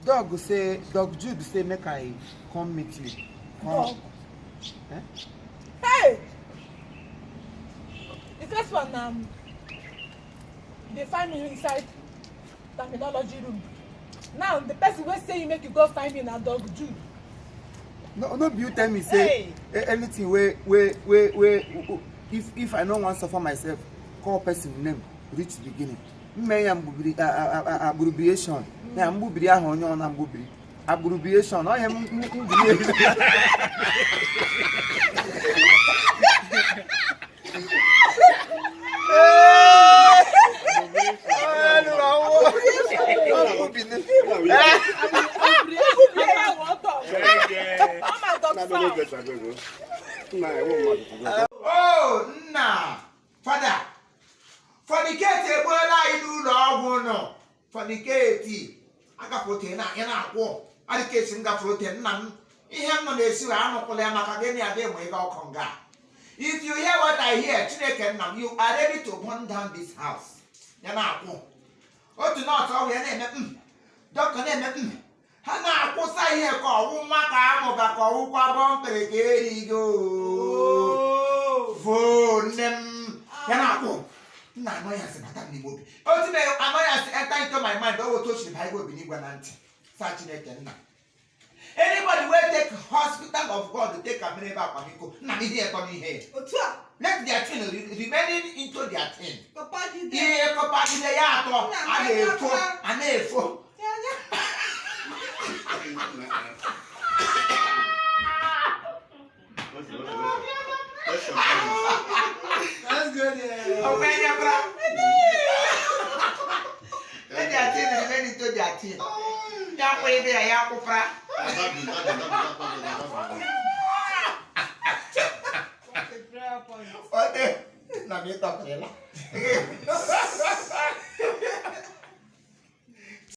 Dog Jude say make I come meet you. Dog. Eh? Hey! The first one, they find me inside terminology room. Now, the person will say you make you go find me in a Dog Jude. No, you tell me say anything where if I don't want to suffer myself, call person name, reach the beginning. Me abbreviation. Me ambubri ahonyo on ambubri. Abbreviation. I am Oh, nah, father. Fornicate ebola idu lo no. Fornicate. Aga protein na ya na akwo. Adicate nga protein na ihe no na esi wa anokole maka gani ade mo ega okonga. If you hear what I hear, Chineke nam, you are ready to burn down this house. Ya na akwo. O do not all we na eme Doctor na eme ha na akwụsa ihe ka ọwụ nwa ka amụ ka ọwụkwa bọmpere ka erigo vonem ya na akwụ nna annoyance na ta n'igbo bi otu na annoyance enter into my mind o to chiri Bible bi n'igwe na ntị sa Chineke nna anybody wey take hospital of God to take amere ba kwamiko nna ihe ekọ n'ihe Otu a. let their thing remaining into their thing Papa did ihe kọpa ihe ya atọ a na-efo a na-efo That's good, yeah. Oh, man, yeah, bro. Let their team remain into their team. Yeah, wait there, yeah, Kupra. Okay. Now, me talk,